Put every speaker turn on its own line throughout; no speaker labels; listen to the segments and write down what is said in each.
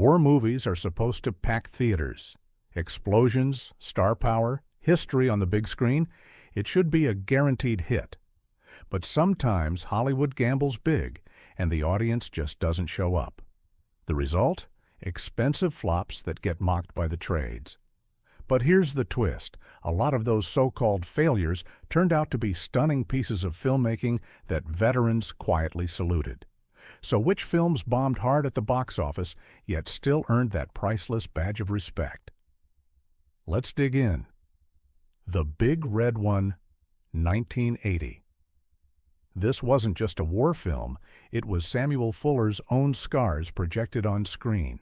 War movies are supposed to pack theaters. Explosions, star power, history on the big screen. It should be a guaranteed hit. But sometimes Hollywood gambles big, and the audience just doesn't show up. The result? Expensive flops that get mocked by the trades. But here's the twist. A lot of those so-called failures turned out to be stunning pieces of filmmaking that veterans quietly saluted. So which films bombed hard at the box office, yet still earned that priceless badge of respect? Let's dig in. The Big Red One, 1980. This wasn't just a war film, it was Samuel Fuller's own scars projected on screen.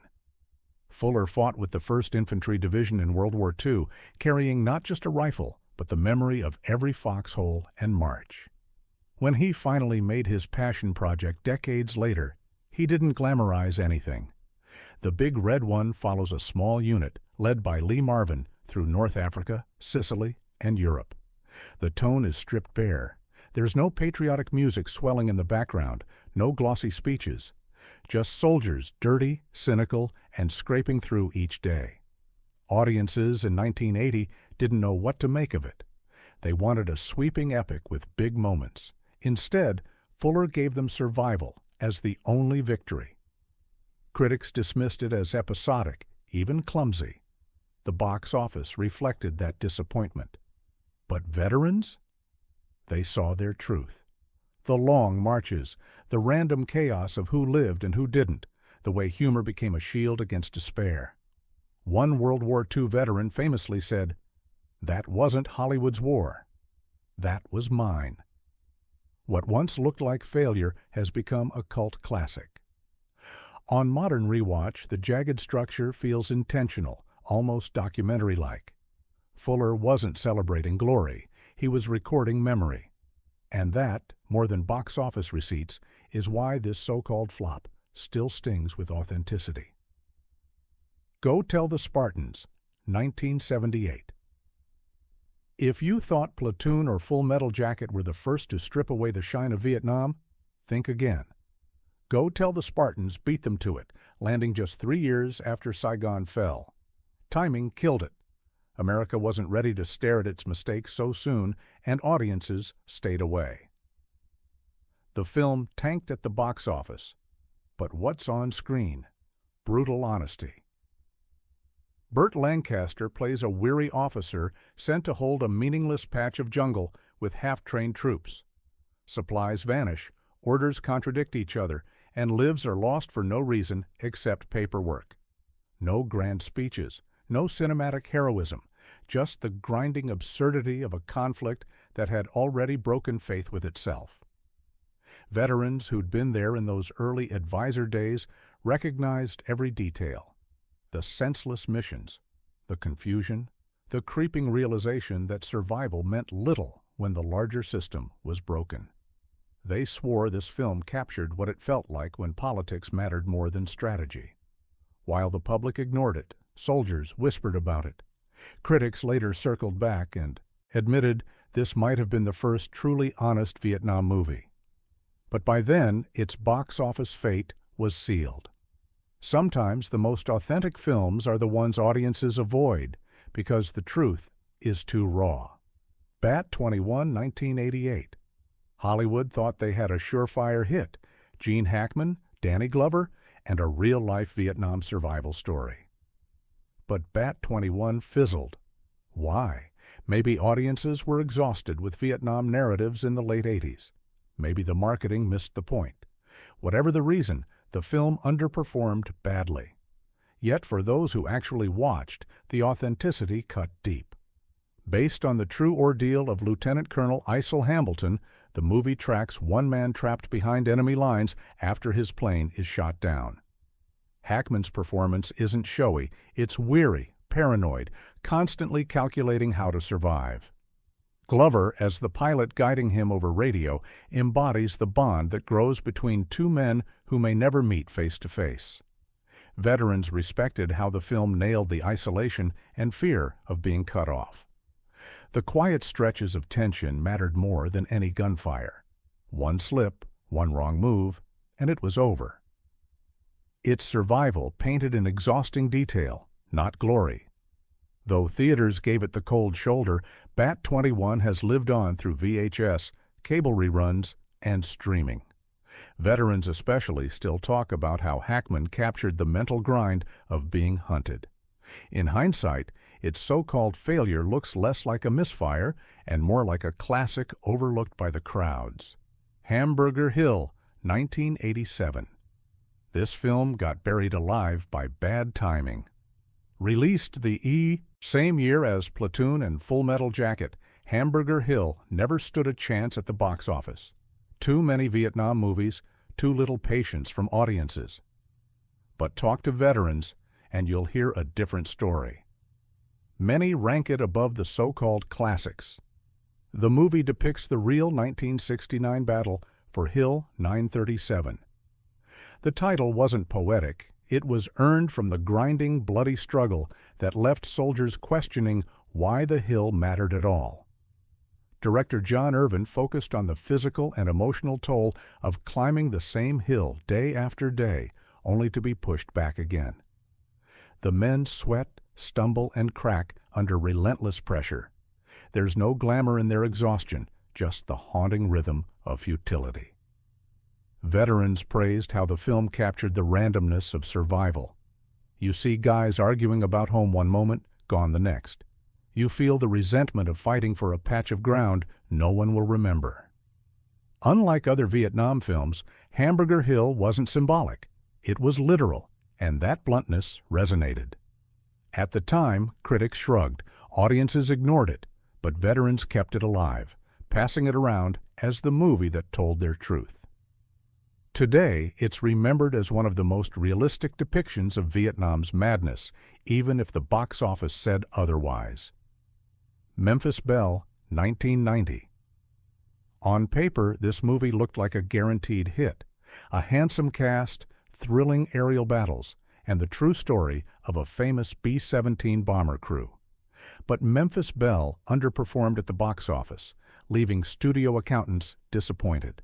Fuller fought with the 1st Infantry Division in World War II, carrying not just a rifle, but the memory of every foxhole and march. When he finally made his passion project decades later, he didn't glamorize anything. The Big Red One follows a small unit led by Lee Marvin through North Africa, Sicily, and Europe. The tone is stripped bare. There's no patriotic music swelling in the background, no glossy speeches. Just soldiers, dirty, cynical, and scraping through each day. Audiences in 1980 didn't know what to make of it. They wanted a sweeping epic with big moments. Instead, Fuller gave them survival as the only victory. Critics dismissed it as episodic, even clumsy. The box office reflected that disappointment. But veterans? They saw their truth. The long marches, the random chaos of who lived and who didn't, the way humor became a shield against despair. One World War II veteran famously said, "That wasn't Hollywood's war. That was mine." What once looked like failure has become a cult classic. On modern rewatch, the jagged structure feels intentional, almost documentary-like. Fuller wasn't celebrating glory, he was recording memory. And that, more than box office receipts, is why this so-called flop still stings with authenticity. Go Tell the Spartans, 1978. If you thought Platoon or Full Metal Jacket were the first to strip away the shine of Vietnam, think again. Go Tell the Spartans beat them to it, landing just 3 years after Saigon fell. Timing killed it. America wasn't ready to stare at its mistakes so soon, and audiences stayed away. The film tanked at the box office. But what's on screen? Brutal honesty. Burt Lancaster plays a weary officer sent to hold a meaningless patch of jungle with half-trained troops. Supplies vanish, orders contradict each other, and lives are lost for no reason except paperwork. No grand speeches, no cinematic heroism, just the grinding absurdity of a conflict that had already broken faith with itself. Veterans who'd been there in those early advisor days recognized every detail. The senseless missions, the confusion, the creeping realization that survival meant little when the larger system was broken. They swore this film captured what it felt like when politics mattered more than strategy. While the public ignored it, soldiers whispered about it. Critics later circled back and admitted this might have been the first truly honest Vietnam movie. But by then, its box office fate was sealed. Sometimes the most authentic films are the ones audiences avoid because the truth is too raw. Bat 21, 1988. Hollywood thought they had a surefire hit, Gene Hackman, Danny Glover, and a real-life Vietnam survival story. But Bat 21 fizzled. Why? Maybe audiences were exhausted with Vietnam narratives in the late 80s. Maybe the marketing missed the point. Whatever the reason, the film underperformed badly. Yet for those who actually watched, the authenticity cut deep. Based on the true ordeal of Lieutenant Colonel Icel Hambleton, the movie tracks one man trapped behind enemy lines after his plane is shot down. Hackman's performance isn't showy, it's weary, paranoid, constantly calculating how to survive. Glover, as the pilot guiding him over radio, embodies the bond that grows between two men who may never meet face to face. Veterans respected how the film nailed the isolation and fear of being cut off. The quiet stretches of tension mattered more than any gunfire. One slip, one wrong move, and it was over. It's survival painted in exhausting detail, not glory. Though theaters gave it the cold shoulder, Bat 21 has lived on through VHS, cable reruns, and streaming. Veterans especially still talk about how Hackman captured the mental grind of being hunted. In hindsight, its so-called failure looks less like a misfire and more like a classic overlooked by the crowds. Hamburger Hill, 1987. This film got buried alive by bad timing. Released the same year as Platoon and Full Metal Jacket, Hamburger Hill never stood a chance at the box office. Too many Vietnam movies, too little patience from audiences. But talk to veterans, and you'll hear a different story. Many rank it above the so-called classics. The movie depicts the real 1969 battle for Hill 937. The title wasn't poetic. It was earned from the grinding, bloody struggle that left soldiers questioning why the hill mattered at all. Director John Irvin focused on the physical and emotional toll of climbing the same hill day after day, only to be pushed back again. The men sweat, stumble, and crack under relentless pressure. There's no glamour in their exhaustion, just the haunting rhythm of futility. Veterans praised how the film captured the randomness of survival. You see guys arguing about home one moment, gone the next. You feel the resentment of fighting for a patch of ground no one will remember. Unlike other Vietnam films, Hamburger Hill wasn't symbolic. It was literal, and that bluntness resonated. At the time, critics shrugged, audiences ignored it, but veterans kept it alive, passing it around as the movie that told their truth. Today, it's remembered as one of the most realistic depictions of Vietnam's madness, even if the box office said otherwise. Memphis Belle, 1990. On paper, this movie looked like a guaranteed hit, a handsome cast, thrilling aerial battles, and the true story of a famous B-17 bomber crew. But Memphis Belle underperformed at the box office, leaving studio accountants disappointed.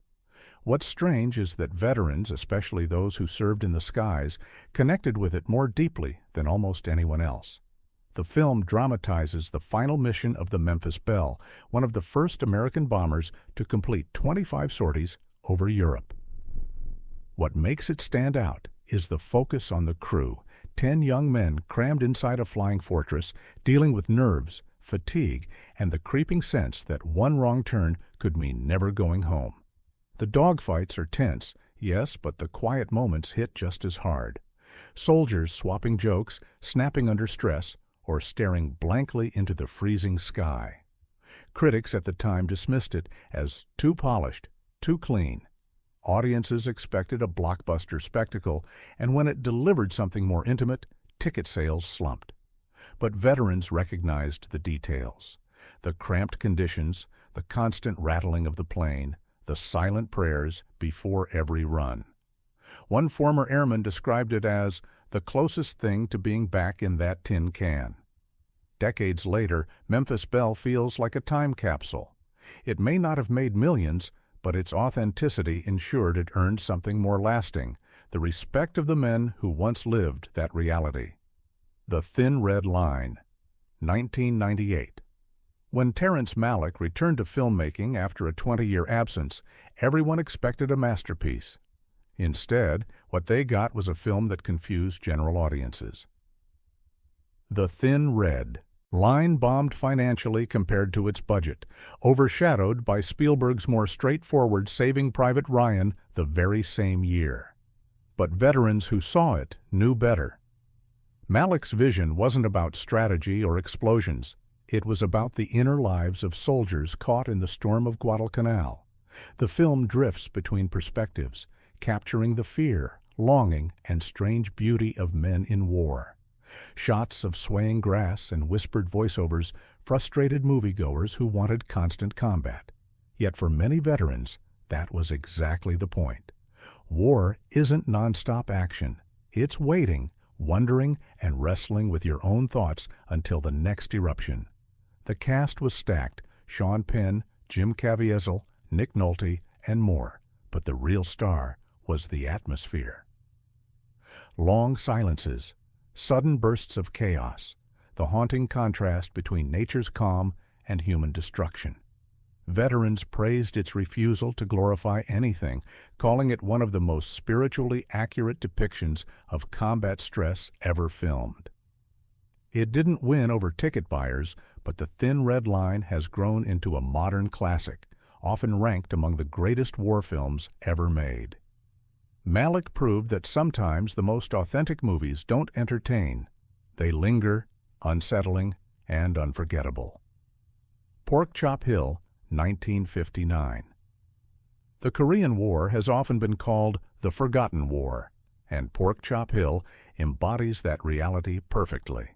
What's strange is that veterans, especially those who served in the skies, connected with it more deeply than almost anyone else. The film dramatizes the final mission of the Memphis Belle, one of the first American bombers to complete 25 sorties over Europe. What makes it stand out is the focus on the crew, 10 young men crammed inside a flying fortress, dealing with nerves, fatigue, and the creeping sense that one wrong turn could mean never going home. The dogfights are tense, yes, but the quiet moments hit just as hard. Soldiers swapping jokes, snapping under stress, or staring blankly into the freezing sky. Critics at the time dismissed it as too polished, too clean. Audiences expected a blockbuster spectacle, and when it delivered something more intimate, ticket sales slumped. But veterans recognized the details. The cramped conditions, the constant rattling of the plane, the silent prayers before every run. One former airman described it as the closest thing to being back in that tin can. Decades later, Memphis Belle feels like a time capsule. It may not have made millions, but its authenticity ensured it earned something more lasting, the respect of the men who once lived that reality. The Thin Red Line, 1998. When Terrence Malick returned to filmmaking after a 20-year absence, everyone expected a masterpiece. Instead, what they got was a film that confused general audiences. The Thin Red Line bombed financially compared to its budget, overshadowed by Spielberg's more straightforward Saving Private Ryan the very same year. But veterans who saw it knew better. Malick's vision wasn't about strategy or explosions. It was about the inner lives of soldiers caught in the storm of Guadalcanal. The film drifts between perspectives, capturing the fear, longing, and strange beauty of men in war. Shots of swaying grass and whispered voiceovers frustrated moviegoers who wanted constant combat. Yet for many veterans, that was exactly the point. War isn't nonstop action. It's waiting, wondering, and wrestling with your own thoughts until the next eruption. The cast was stacked: Sean Penn, Jim Caviezel, Nick Nolte, and more. But the real star was the atmosphere. Long silences, sudden bursts of chaos, the haunting contrast between nature's calm and human destruction. Veterans praised its refusal to glorify anything, calling it one of the most spiritually accurate depictions of combat stress ever filmed. It didn't win over ticket buyers, but The Thin Red Line has grown into a modern classic, often ranked among the greatest war films ever made. Malick proved that sometimes the most authentic movies don't entertain. They linger, unsettling, and unforgettable. Pork Chop Hill, 1959. The Korean War has often been called the Forgotten War, and Pork Chop Hill embodies that reality perfectly.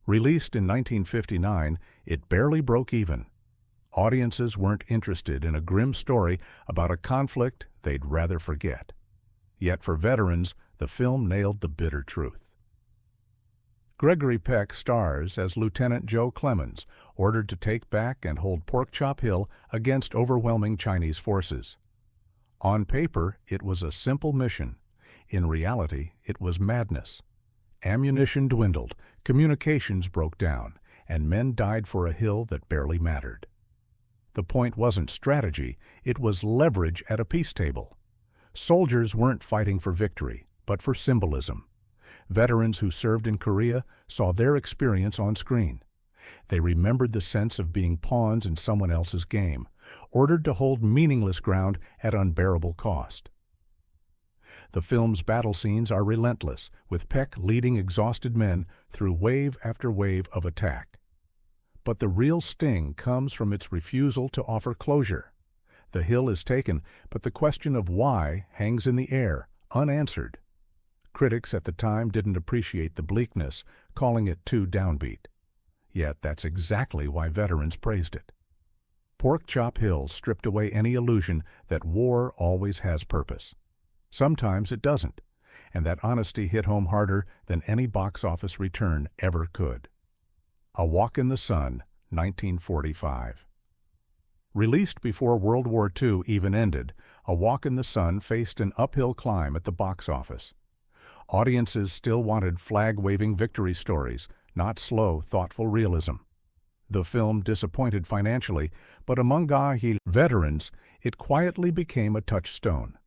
Released in 1959, it barely broke even. Audiences weren't interested in a grim story about a conflict they'd rather forget. Yet for veterans, the film nailed the bitter truth. Gregory Peck stars as Lieutenant Joe Clemens, ordered to take back and hold Pork Chop Hill against overwhelming Chinese forces. On paper, it was a simple mission. In reality, it was madness. Ammunition dwindled, communications broke down, and men died for a hill that barely mattered. The point wasn't strategy, it was leverage at a peace table. Soldiers weren't fighting for victory, but for symbolism. Veterans who served in Korea saw their experience on screen. They remembered the sense of being pawns in someone else's game, ordered to hold meaningless ground at unbearable cost. The film's battle scenes are relentless, with Peck leading exhausted men through wave after wave of attack. But the real sting comes from its refusal to offer closure. The hill is taken, but the question of why hangs in the air, unanswered. Critics at the time didn't appreciate the bleakness, calling it too downbeat. Yet that's exactly why veterans praised it. Pork Chop Hill stripped away any illusion that war always has purpose. Sometimes it doesn't, and that honesty hit home harder than any box office return ever could. A Walk in the Sun, 1945. Released before World War II even ended, A Walk in the Sun faced an uphill climb at the box office. Audiences still wanted flag-waving victory stories, not slow, thoughtful realism. The film disappointed financially, but among Gahi veterans, it quietly became a touchstone.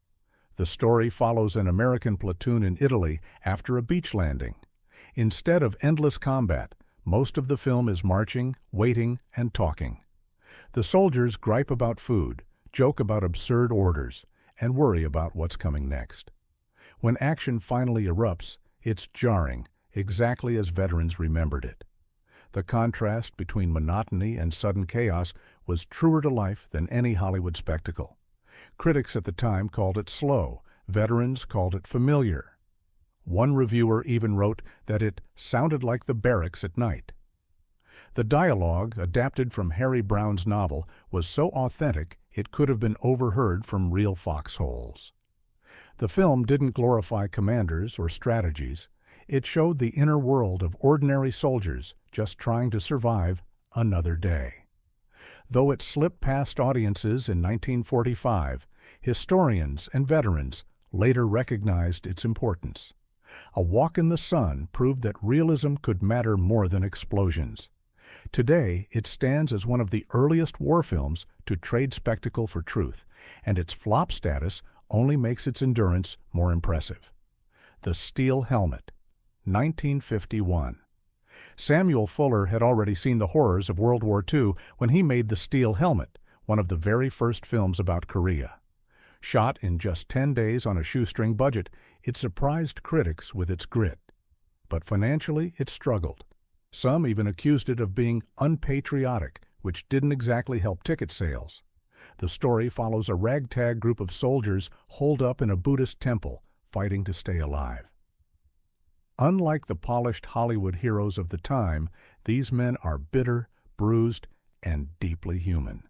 The story follows an American platoon in Italy after a beach landing. Instead of endless combat, most of the film is marching, waiting, and talking. The soldiers gripe about food, joke about absurd orders, and worry about what's coming next. When action finally erupts, it's jarring, exactly as veterans remembered it. The contrast between monotony and sudden chaos was truer to life than any Hollywood spectacle. Critics at the time called it slow, veterans called it familiar. One reviewer even wrote that it sounded like the barracks at night. The dialogue, adapted from Harry Brown's novel, was so authentic it could have been overheard from real foxholes. The film didn't glorify commanders or strategies. It showed the inner world of ordinary soldiers just trying to survive another day. Though it slipped past audiences in 1945, historians and veterans later recognized its importance. A Walk in the Sun proved that realism could matter more than explosions. Today, it stands as one of the earliest war films to trade spectacle for truth, and its flop status only makes its endurance more impressive. The Steel Helmet, 1951. Samuel Fuller had already seen the horrors of World War II when he made The Steel Helmet, one of the very first films about Korea. Shot in just 10 days on a shoestring budget, it surprised critics with its grit. But financially, it struggled. Some even accused it of being unpatriotic, which didn't exactly help ticket sales. The story follows a ragtag group of soldiers holed up in a Buddhist temple, fighting to stay alive. Unlike the polished Hollywood heroes of the time, these men are bitter, bruised, and deeply human.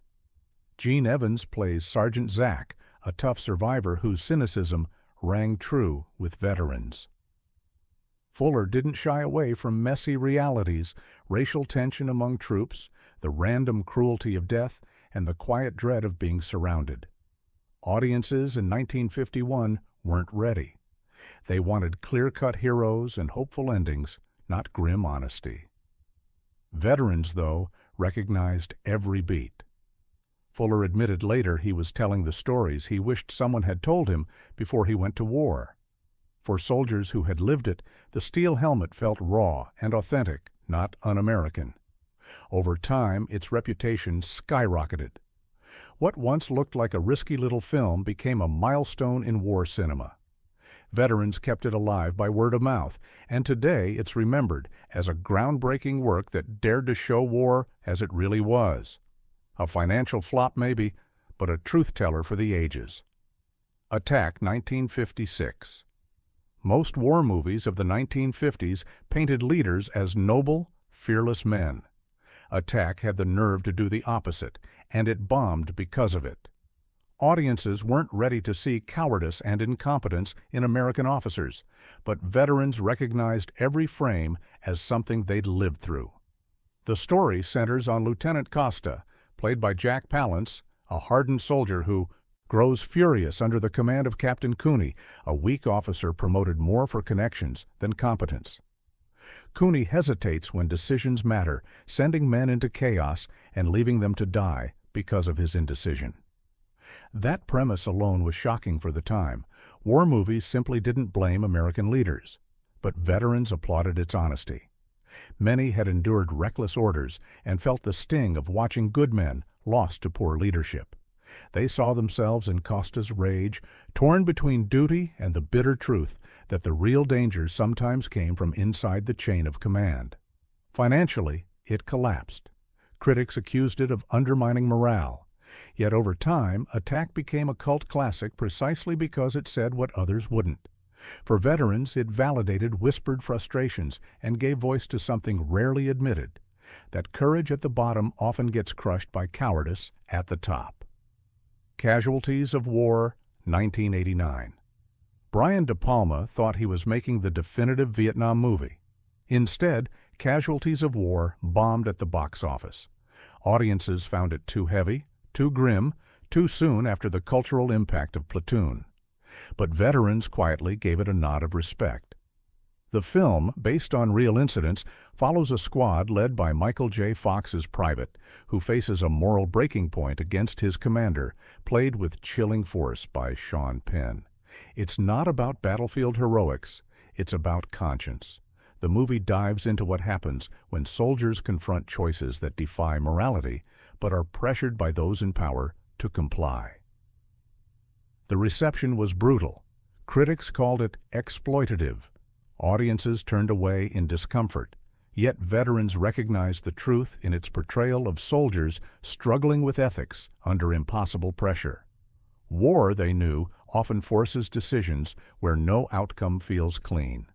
Gene Evans plays Sergeant Zach, a tough survivor whose cynicism rang true with veterans. Fuller didn't shy away from messy realities, racial tension among troops, the random cruelty of death, and the quiet dread of being surrounded. Audiences in 1951 weren't ready. They wanted clear-cut heroes and hopeful endings, not grim honesty. Veterans, though, recognized every beat. Fuller admitted later he was telling the stories he wished someone had told him before he went to war. For soldiers who had lived it, the steel helmet felt raw and authentic, not un-American. Over time, its reputation skyrocketed. What once looked like a risky little film became a milestone in war cinema. Veterans kept it alive by word of mouth, and today it's remembered as a groundbreaking work that dared to show war as it really was. A financial flop maybe, but a truth-teller for the ages. Attack 1956. Most war movies of the 1950s painted leaders as noble, fearless men. Attack had the nerve to do the opposite, and it bombed because of it. Audiences weren't ready to see cowardice and incompetence in American officers, but veterans recognized every frame as something they'd lived through. The story centers on Lieutenant Costa, played by Jack Palance, a hardened soldier who grows furious under the command of Captain Cooney, a weak officer promoted more for connections than competence. Cooney hesitates when decisions matter, sending men into chaos and leaving them to die because of his indecision. That premise alone was shocking for the time. War movies simply didn't blame American leaders, but veterans applauded its honesty. Many had endured reckless orders and felt the sting of watching good men lost to poor leadership. They saw themselves in Costa's rage, torn between duty and the bitter truth that the real danger sometimes came from inside the chain of command. Financially, it collapsed. Critics accused it of undermining morale. Yet over time, Attack became a cult classic precisely because it said what others wouldn't. For veterans, it validated whispered frustrations and gave voice to something rarely admitted, that courage at the bottom often gets crushed by cowardice at the top. Casualties of War, 1989. Brian De Palma thought he was making the definitive Vietnam movie. Instead, Casualties of War bombed at the box office. Audiences found it too heavy, too grim, too soon after the cultural impact of Platoon. But veterans quietly gave it a nod of respect. The film, based on real incidents, follows a squad led by Michael J. Fox's private, who faces a moral breaking point against his commander, played with chilling force by Sean Penn. It's not about battlefield heroics, it's about conscience. The movie dives into what happens when soldiers confront choices that defy morality, but are pressured by those in power to comply. The reception was brutal. Critics called it exploitative. Audiences turned away in discomfort, yet veterans recognized the truth in its portrayal of soldiers struggling with ethics under impossible pressure. War, they knew, often forces decisions where no outcome feels clean.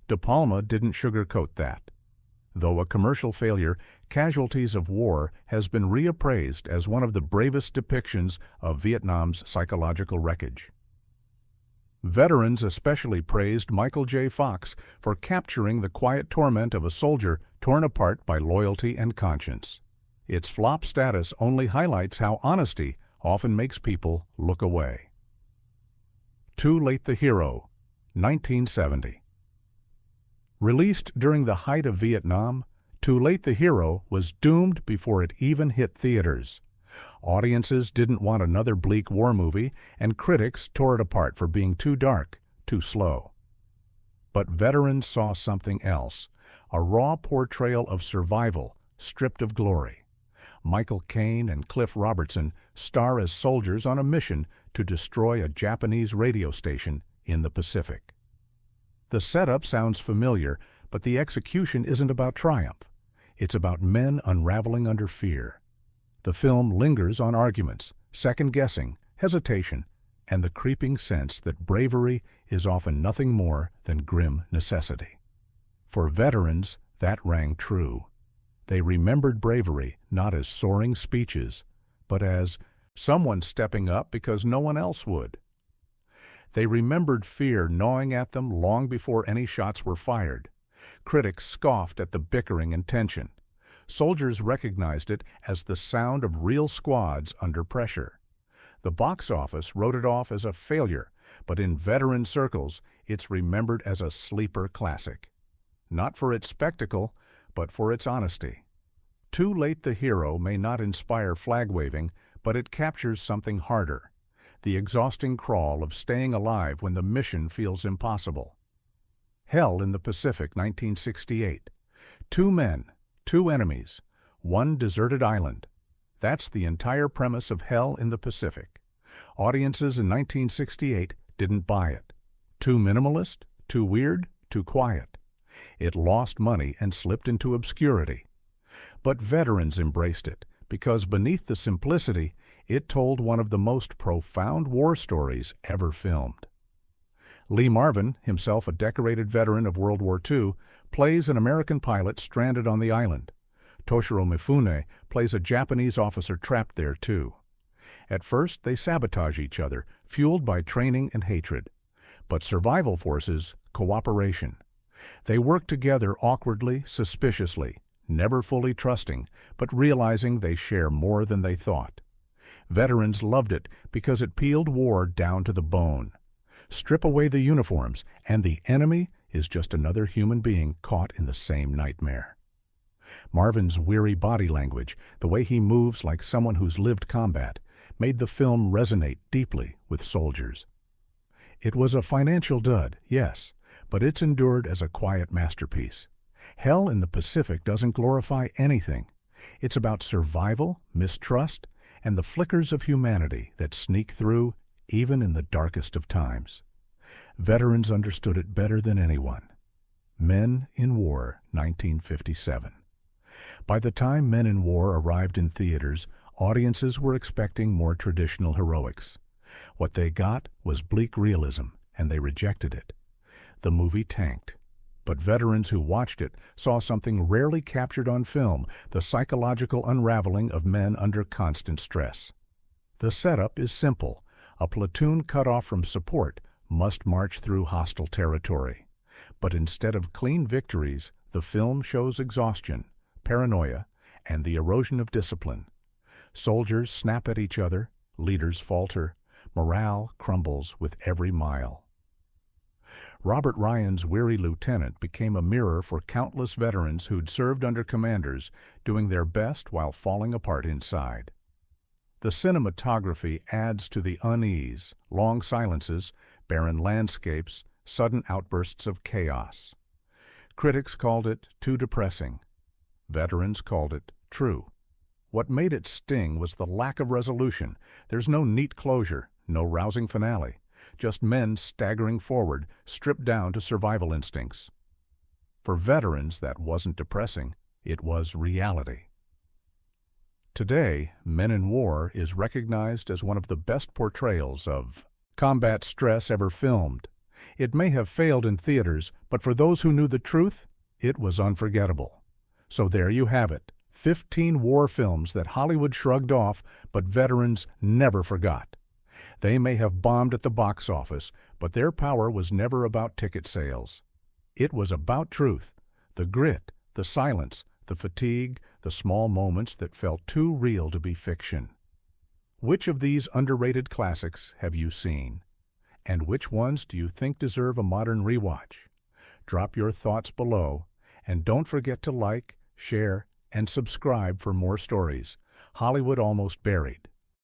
De Palma didn't sugarcoat that. Though a commercial failure, Casualties of War has been reappraised as one of the bravest depictions of Vietnam's psychological wreckage. Veterans especially praised Michael J. Fox for capturing the quiet torment of a soldier torn apart by loyalty and conscience. Its flop status only highlights how honesty often makes people look away. Too Late the Hero, 1970. Released during the height of Vietnam, Too Late the Hero was doomed before it even hit theaters. Audiences didn't want another bleak war movie, and critics tore it apart for being too dark, too slow. But veterans saw something else, a raw portrayal of survival, stripped of glory. Michael Caine and Cliff Robertson star as soldiers on a mission to destroy a Japanese radio station in the Pacific. The setup sounds familiar, but the execution isn't about triumph. It's about men unraveling under fear. The film lingers on arguments, second-guessing, hesitation, and the creeping sense that bravery is often nothing more than grim necessity. For veterans, that rang true. They remembered bravery not as soaring speeches, but as someone stepping up because no one else would. They remembered fear gnawing at them long before any shots were fired. Critics scoffed at the bickering and tension. Soldiers recognized it as the sound of real squads under pressure. The box office wrote it off as a failure, but in veteran circles, it's remembered as a sleeper classic. Not for its spectacle, but for its honesty. Too Late the Hero may not inspire flag-waving, but it captures something harder: the exhausting crawl of staying alive when the mission feels impossible. Hell in the Pacific, 1968. Two men, two enemies, one deserted island. That's the entire premise of Hell in the Pacific. Audiences in 1968 didn't buy it. Too minimalist, too weird, too quiet. It lost money and slipped into obscurity. But veterans embraced it, because beneath the simplicity, it told one of the most profound war stories ever filmed. Lee Marvin, himself a decorated veteran of World War II, plays an American pilot stranded on the island. Toshiro Mifune plays a Japanese officer trapped there too. At first, they sabotage each other, fueled by training and hatred. But survival forces, cooperation. They work together awkwardly, suspiciously, never fully trusting, but realizing they share more than they thought. Veterans loved it because it peeled war down to the bone. Strip away the uniforms, and the enemy is just another human being caught in the same nightmare. Marvin's weary body language, the way he moves like someone who's lived combat, made the film resonate deeply with soldiers. It was a financial dud, yes, but it's endured as a quiet masterpiece. Hell in the Pacific doesn't glorify anything. It's about survival, mistrust, and the flickers of humanity that sneak through even in the darkest of times. Veterans understood it better than anyone. Men in War, 1957. By the time Men in War arrived in theaters, audiences were expecting more traditional heroics. What they got was bleak realism, and they rejected it. The movie tanked. But veterans who watched it saw something rarely captured on film: the psychological unraveling of men under constant stress. The setup is simple. A platoon cut off from support must march through hostile territory. But instead of clean victories, the film shows exhaustion, paranoia, and the erosion of discipline. Soldiers snap at each other, leaders falter, morale crumbles with every mile. Robert Ryan's Weary Lieutenant became a mirror for countless veterans who'd served under commanders, doing their best while falling apart inside. The cinematography adds to the unease: long silences, barren landscapes, sudden outbursts of chaos. Critics called it too depressing. Veterans called it true. What made it sting was the lack of resolution. There's no neat closure, no rousing finale, just men staggering forward, stripped down to survival instincts. For veterans, that wasn't depressing, it was reality. Today, Men in War is recognized as one of the best portrayals of combat stress ever filmed. It may have failed in theaters, but for those who knew the truth, it was unforgettable. So there you have it, 15 war films that Hollywood shrugged off, but veterans never forgot. They may have bombed at the box office, but their power was never about ticket sales. It was about truth, the grit, the silence, the fatigue, the small moments that felt too real to be fiction. Which of these underrated classics have you seen? And which ones do you think deserve a modern rewatch? Drop your thoughts below, and don't forget to like, share, and subscribe for more stories. Hollywood Almost Buried.